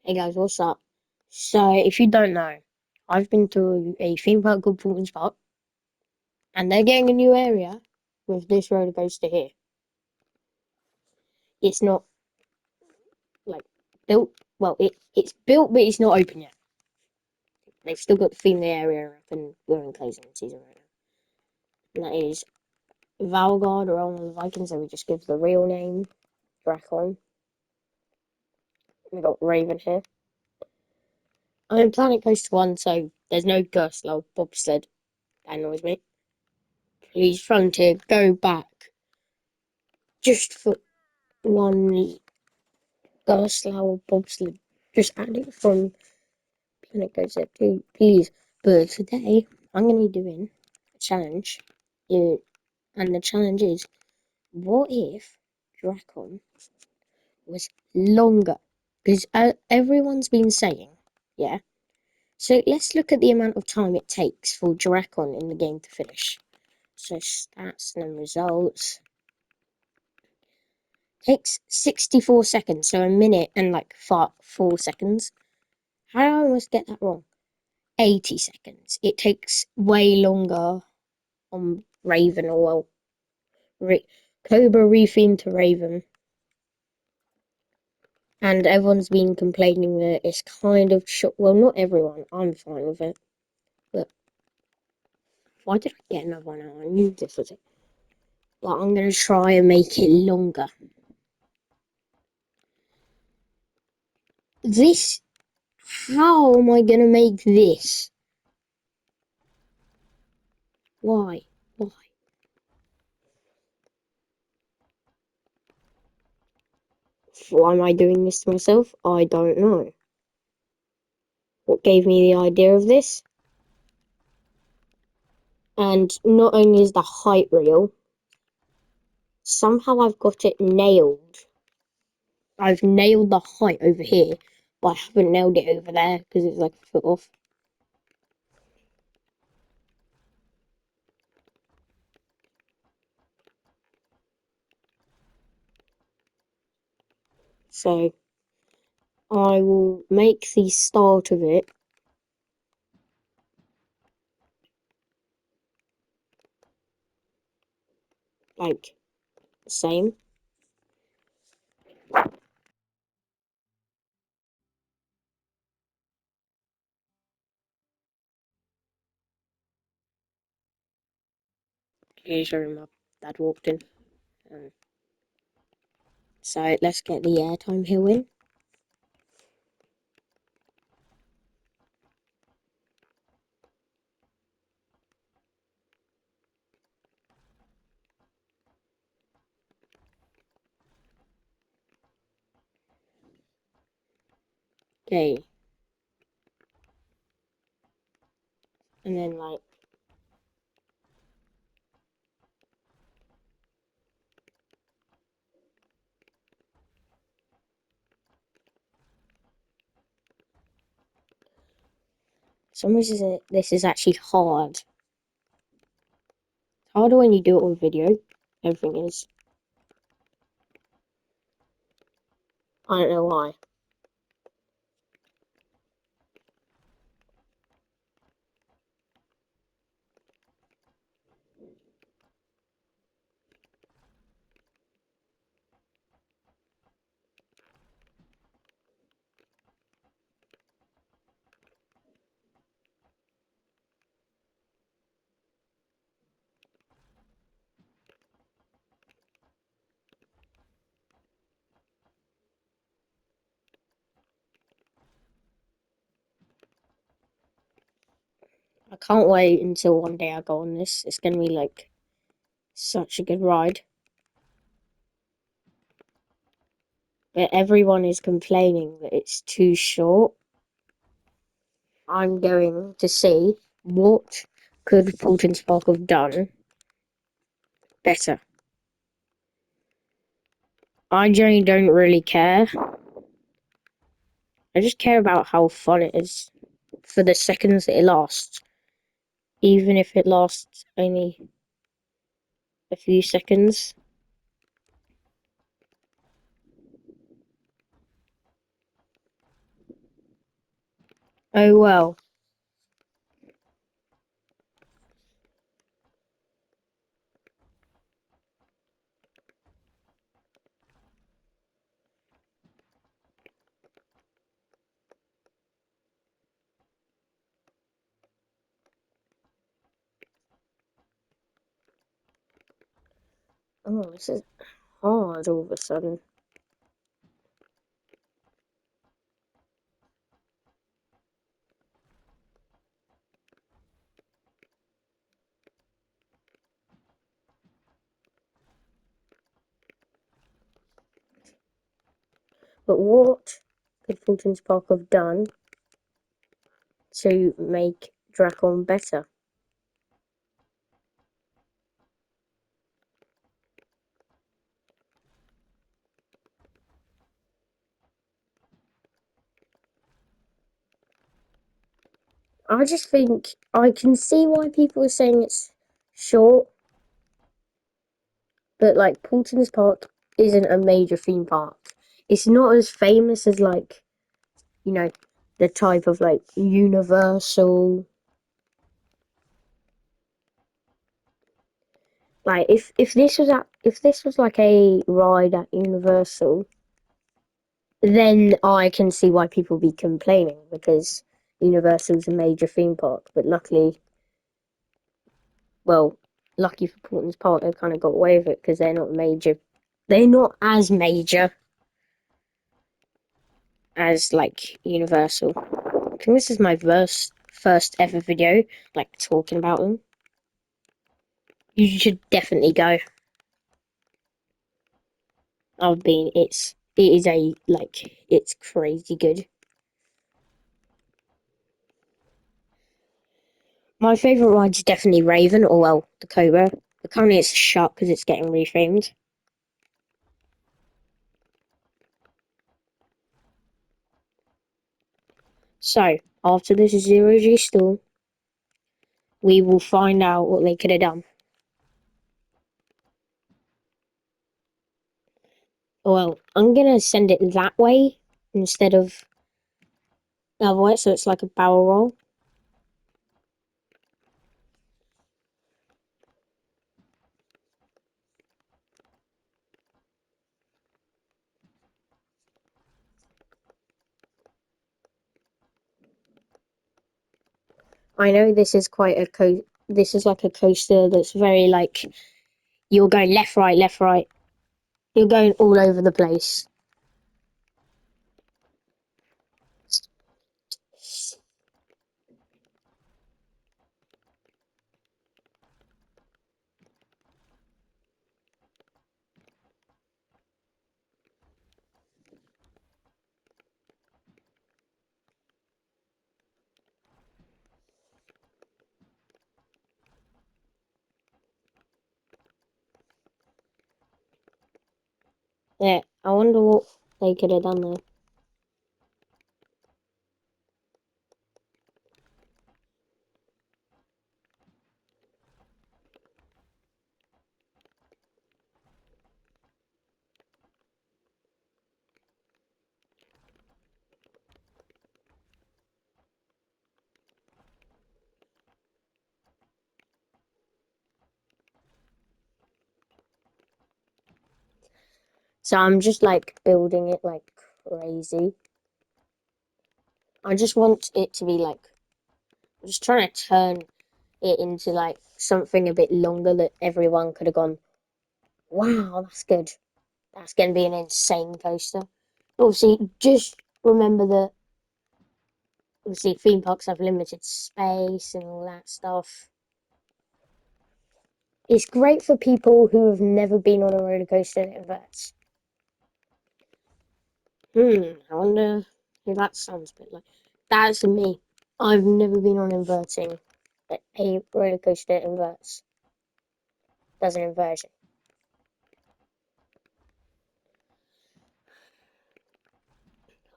Hey guys, what's up? So, if you don't know, I've been to a theme park called Paultons Park, and they're getting a new area with this roller coaster here. It's not like built, well, it's built, but it's not open yet. They've still got the theme area up, and we're in closing season right now. And that is Valgard or Realm of the Vikings, so we just give the real name Drakon. We got Raven here. I'm in Planet Coaster 1, so there's no Ghost Lol bobsled. That annoys me. Please, Frontier, go back just for one Slow bobsled. Just add it from Planet Coaster 2, please. But today, I'm going to be doing a challenge. Yeah, and the challenge is, what if Drakon was longer? Because everyone's been saying, yeah. So let's look at the amount of time it takes for Drakon in the game to finish. So stats and results. Takes 64 seconds, so a minute and like 4 seconds. How did I almost get that wrong? 80 seconds. It takes way longer on Raven, or well, Cobra rethemed to Raven. And everyone's been complaining that it's kind of short. Well, not everyone. I'm fine with it. But why did I get another one out? I knew this was it. But I'm going to try and make it longer. This. How am I going to make this? Why? Why? Why am I doing this to myself? I don't know. What gave me the idea of this? And not only is the height real, somehow I've got it nailed. I've nailed the height over here, but I haven't nailed it over there because it's like a foot off. So I will make the start of it like the same. Here's where my dad walked in. Um, so let's get the airtime hill in. Okay. And then like some reason this is actually hard. It's harder when you do it on video. Everything is. I don't know why. I can't wait until one day I go on this. It's gonna be like such a good ride. But everyone is complaining that it's too short. I'm going to see what could Paulton Spark have done better. I generally don't really care. I just care about how fun it is for the seconds that it lasts. Even if it lasts only a few seconds. Oh well. Oh, this is hard all of a sudden. But what could Paultons Park have done to make Drakon better? I just think I can see why people are saying it's short, but like Paultons Park isn't a major theme park. It's not as famous as like, you know, the type of like Universal. Like if this was like a ride at Universal, then I can see why people be complaining because Universal's a major theme park. But luckily, well, lucky for Portland's Park, they kind of got away with it because they're not major. They're not as major as like Universal. I think this is my first ever video, like talking about them. You should definitely go. I've been. It is a like it's crazy good. My favourite ride's definitely Raven, or well, the Cobra. But currently it's shut because it's getting rethemed. So, after this Zero G stall, we will find out what they could have done. Well, I'm gonna send it that way instead of the other way, so it's like a barrel roll. I know this is quite a this is like a coaster that's very like you're going left, right, left, right. You're going all over the place. Yeah, I wonder what they could have done there. So I'm just like building it like crazy. I just want it to be like, I'm just trying to turn it into like something a bit longer that everyone could have gone, wow, that's good. That's going to be an insane coaster. Obviously, just remember that obviously theme parks have limited space and all that stuff. It's great for people who have never been on a roller coaster in inverts. I wonder if that sounds a bit like that's me. I've never been on inverting. A roller coaster inverts. Does an inversion.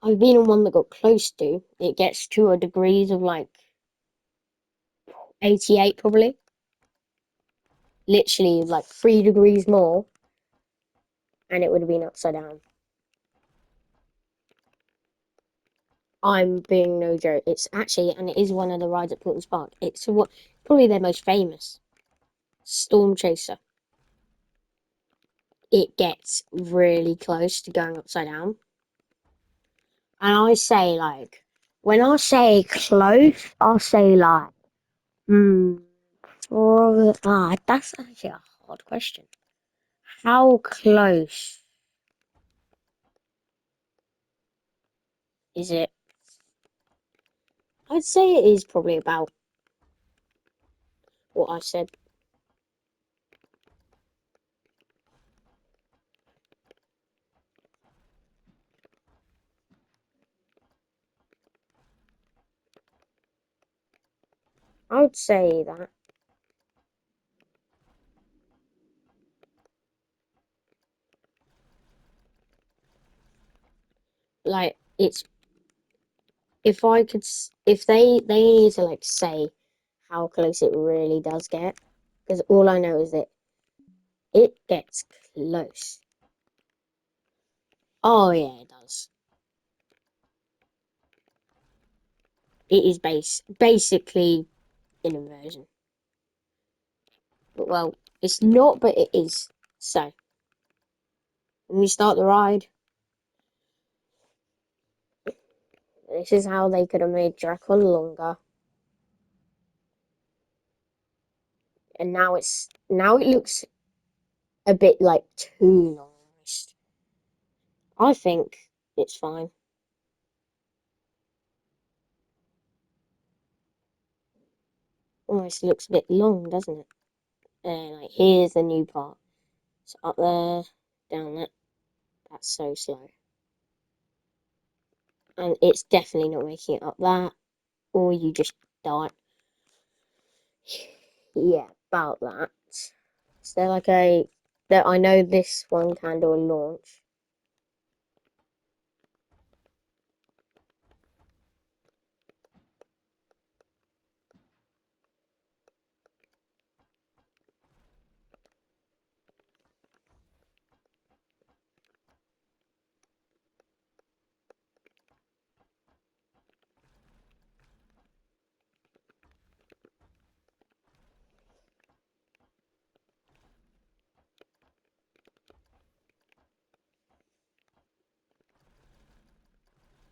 I've been on one that got close to. It gets to a degrees of like 88 probably. Literally like 3 degrees more, and it would have been upside down. I'm being no joke. It's actually, and it is one of the rides at Paultons Park. It's what probably their most famous Storm Chaser. It gets really close to going upside down, and I say like, when I say close, I'll say like, that's actually a hard question. How close is it? I'd say it is probably about what I said. I would say that. Like, it's, if I could, if they need to like say how close it really does get, because all I know is that it gets close. Oh yeah, it does. It is basically an inversion. But, well, it's not, but it is. So when we start the ride, this is how they could have made Drakon longer, and now it looks a bit like too long almost. I think it's fine. Almost looks a bit long, doesn't it? And like here's the new part. So up there, down there. That's so slow. And it's definitely not making it up that, or you just die. Yeah, about that. So they're like that I know this one can do a launch.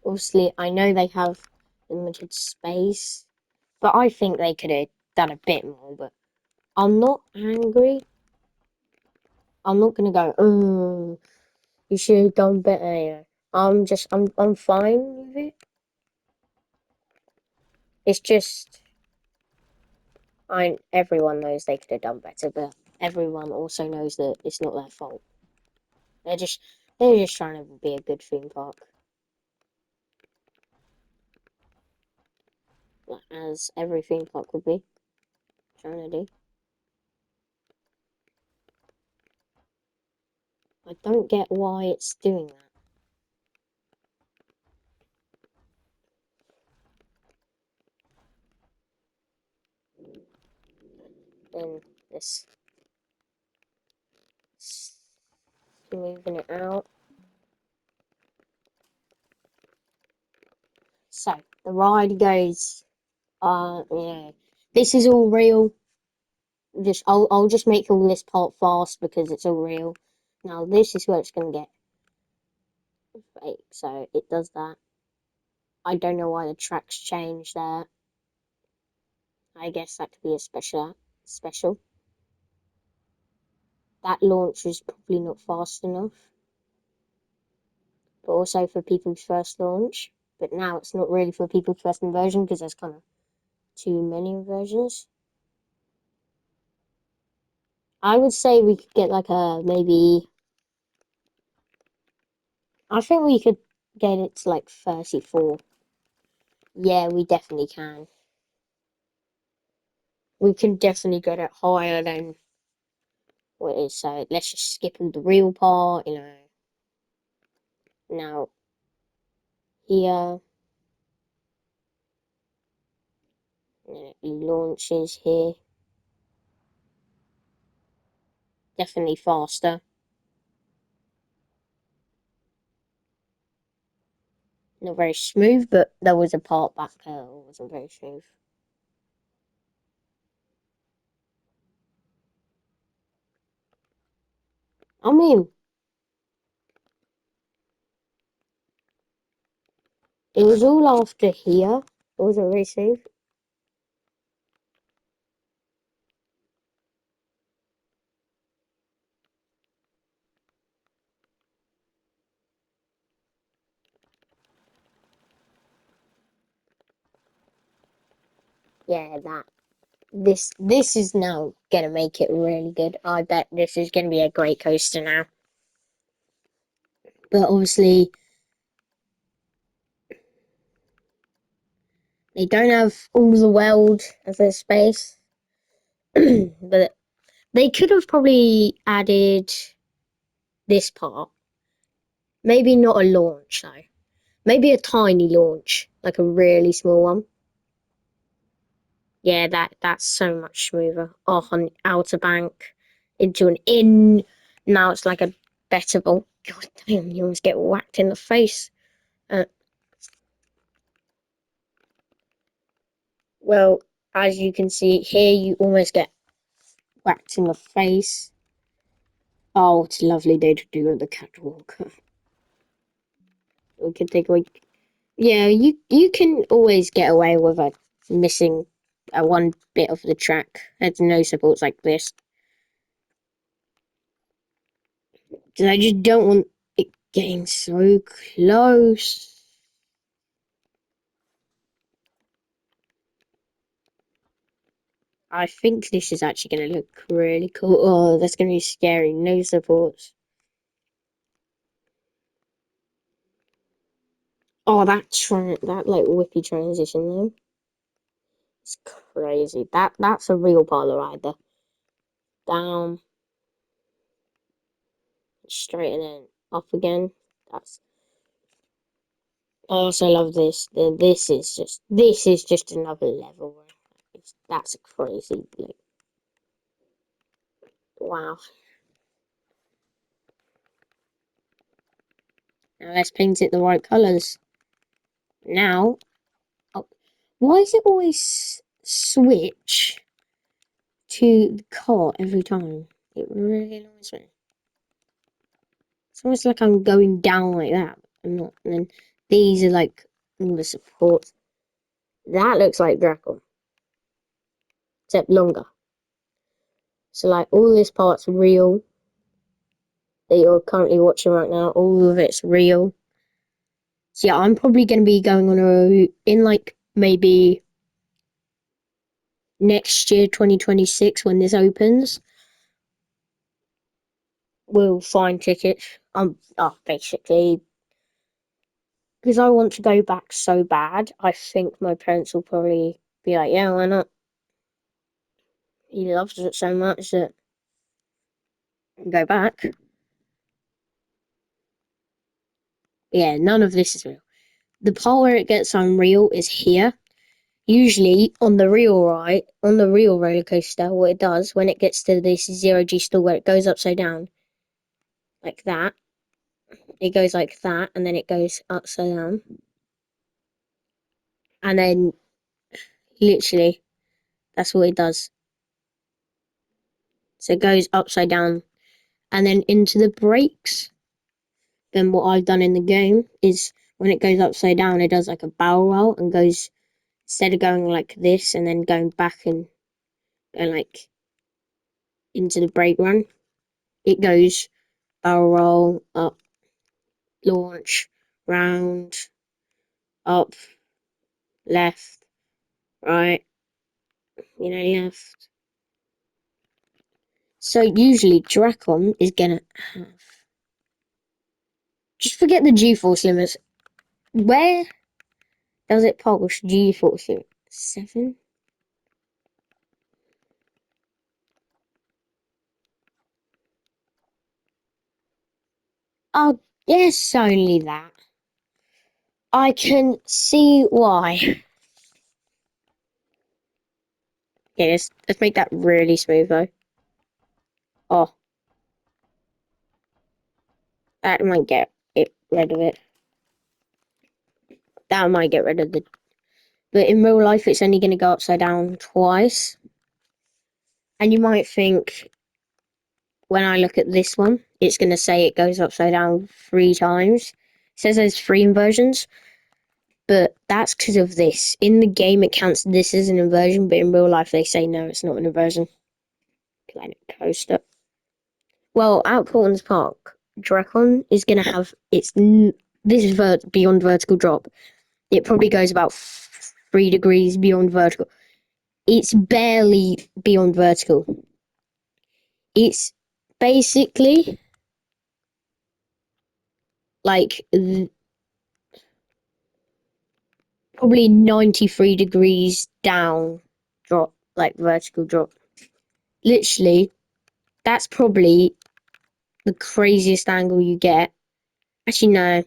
Obviously, I know they have limited space, but I think they could have done a bit more. But I'm not angry. I'm not gonna go. Oh, you should have done better. I'm fine with it. It's just everyone knows they could have done better, but everyone also knows that it's not their fault. They're just they're just trying to be a good theme park, like, as every theme park would be trying to do. I don't get why it's doing that. Then this moving it out. So the ride goes. Yeah, this is all real. I'll just make all this part fast because it's all real. Now this is where it's gonna get fake. So it does that. I don't know why the tracks changed there. I guess that could be a special. That launch was probably not fast enough, but also for people's first launch. But now it's not really for people's first inversion because there's kind of too many inversions. I would say we could get like a maybe. I think we could get it to like 34. Yeah, we definitely can. We can definitely get it higher than what it is. So let's just skip all the real part, you know. Now, here, and then it launches here. Definitely faster. not very smooth, but there was a part back there that wasn't very smooth. I mean, it was all after here. It wasn't very smooth. Yeah, that. This is now gonna make it really good. I bet this is gonna be a great coaster now. But obviously, they don't have all the world of the space. But they could have probably added this part. Maybe not a launch though. Maybe a tiny launch, like a really small one. Yeah, that's so much smoother. Off on the outer bank into an in. Now it's like a better ball. God damn, you almost get whacked in the face. Uh, well, as you can see here, you almost get whacked in the face. Oh, it's a lovely day to do on the catwalk. We can take away. Yeah, you can always get away with a missing a one bit of the track. There's no supports like this. And I just don't want it getting so close. I think this is actually going to look really cool. Oh, that's going to be scary. No supports. Oh, that like whippy transition though. It's crazy. That's a real parlor rider. Down, straight, and then up again. That's. I also love this. This is just another level. That's crazy. Like, wow. Now let's paint it the right colours. Now, oh, why does it always switch to the cart every time? It really annoys me. It's almost like I'm going down like that. I'm not. And then these are like all the supports. That looks like Drakon, except longer. So like all this part's real that you're currently watching right now. All of it's real. So yeah, I'm probably going to be going on a in like maybe next year, 2026, when this opens. We'll find tickets. Basically, because I want to go back so bad. I think my parents will probably be like, "Yeah, why not?" He loves it so much that go back. Yeah, none of this is real. The part where it gets unreal is here. Usually on the real roller coaster, what it does when it gets to this zero G stall where it goes upside down, like that, it goes like that, and then it goes upside down, and then literally that's what it does. So it goes upside down, and then into the brakes. Then what I've done in the game is when it goes upside down, it does like a barrel roll and goes instead of going like this and then going back and like into the brake run, it goes barrel roll up, launch, round, up, left, right, left. So usually Drakon is gonna have. Just forget the G-force limits. Where does it publish G-force limit? 7? Oh, yes, only that. I can see why. Yeah, let's make that really smooth though. Oh, that might get rid of it. that might get rid of the. But in real life, it's only going to go upside down twice. And you might think, when I look at this one, it's going to say it goes upside down 3 times. It says there's 3 inversions, but that's because of this. In the game, it counts this as an inversion, but in real life, they say no, it's not an inversion. Planet Coaster. Well, at Paultons Park, Drakon is going to have this is beyond vertical drop. It probably goes about 3 degrees beyond vertical. It's barely beyond vertical. It's basically like probably 93 degrees down drop, like vertical drop. Literally, that's probably the craziest angle you get. Actually, no.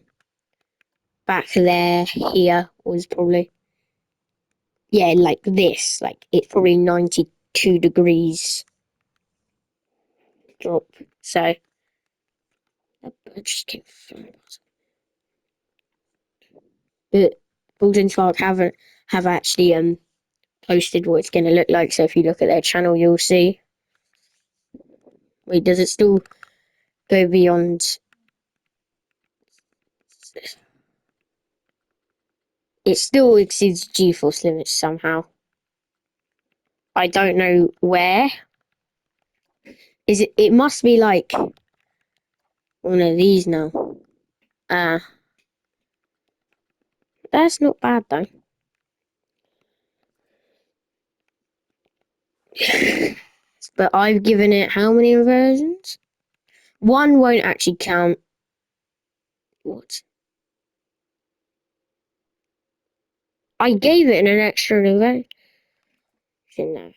Back there, here was probably. Yeah, like this. Like, it's probably 92 degrees drop. So, that bird just came flying past. But Paultons Park have actually posted what it's going to look like. So if you look at their channel, you'll see. Wait, does it still go beyond? It still exceeds G-force limits somehow. I don't know where. Is it? It must be like one of these now. That's not bad though. But I've given it how many inversions? 1 won't actually count. What? I gave it an extra inversion. No.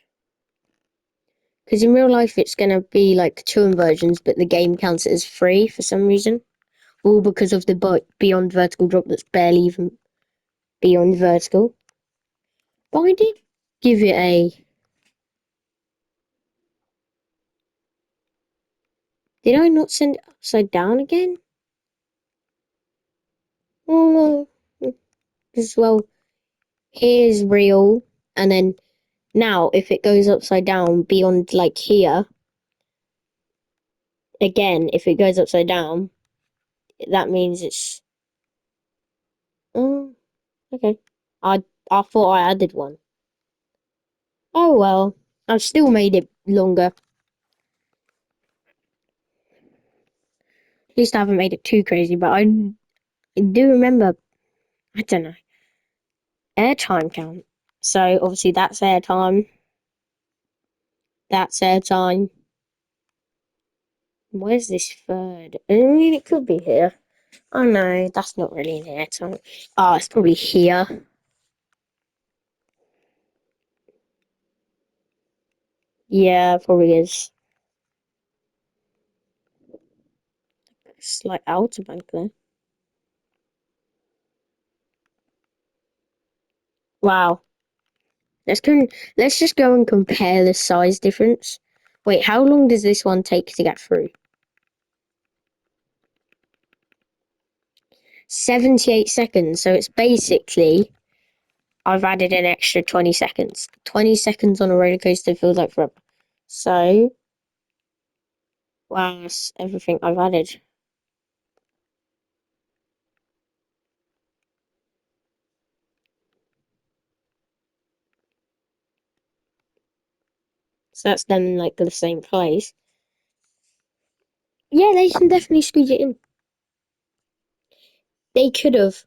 Because in real life it's going to be like 2 inversions, but the game counts it as 3 for some reason. All because of the beyond vertical drop that's barely even beyond vertical. But I did give it a. Did I not send it upside down again? Oh no. As well, here's real, and then now if it goes upside down beyond like here, again, if it goes upside down, that means it's. Oh, okay. I thought I added one. Oh well, I've still made it longer. At least I haven't made it too crazy, but I do remember. I don't know. Airtime count. So obviously that's airtime. That's airtime. Where's this third? I mean, it could be here. Oh no, that's not really an airtime. Oh, it's probably here. Yeah, probably is. It's like Outer Bank there. Wow. Let's go. Let's just go and compare the size difference. Wait, how long does this one take to get through? 78 seconds. So it's basically I've added an extra 20 seconds. 20 seconds on a roller coaster feels like forever. So wow, that's everything I've added. So that's them like the same place. Yeah, they can definitely squeeze it in. They could have,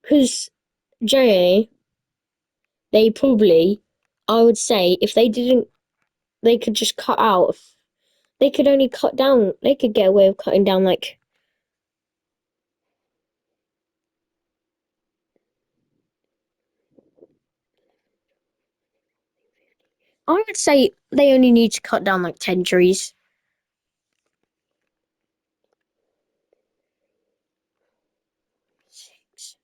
because Jay, they probably, I would say, if they didn't, they could just cut out. They could only cut down. They could get away with cutting down like. I would say they only need to cut down like 10 trees. 6,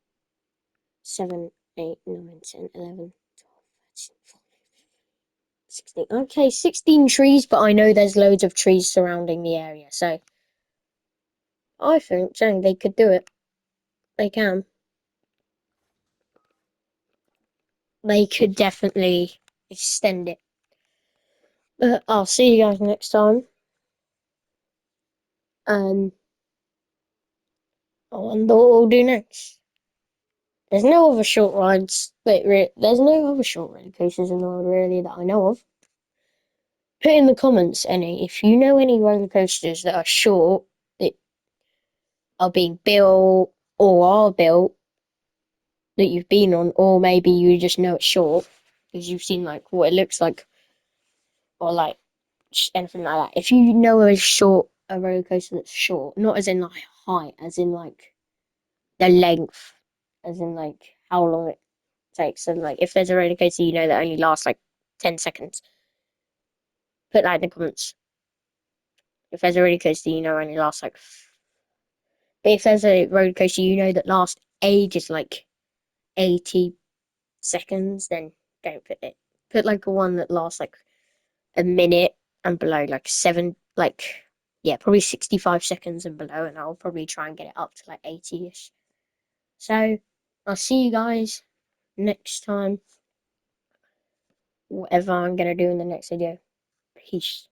7, 8, 9, 10, 11, 12, 13, 14, 16. Okay, 16 trees, but I know there's loads of trees surrounding the area, so I think, Jang, they could do it. They can. They could definitely extend it. But I'll see you guys next time. And I wonder what we'll do next. There's no other short rides. There's no other short roller coasters in the world really that I know of. Put in the comments any if you know any roller coasters that are short that are being built or are built that you've been on, or maybe you just know it's short because you've seen like what it looks like or like anything like that. If you know a roller coaster that's short, not as in like height, as in like the length, as in like how long it takes, and like if there's a roller coaster you know that only lasts like 10 seconds, put that in the comments. If there's a roller coaster you know only lasts like, but if there's a roller coaster you know that lasts ages, like 80 seconds, then don't put it. Put like a one that lasts like a minute and below, like yeah, probably 65 seconds and below, and I'll probably try and get it up to like 80ish. So I'll see you guys next time, whatever I'm gonna do in the next video. Peace.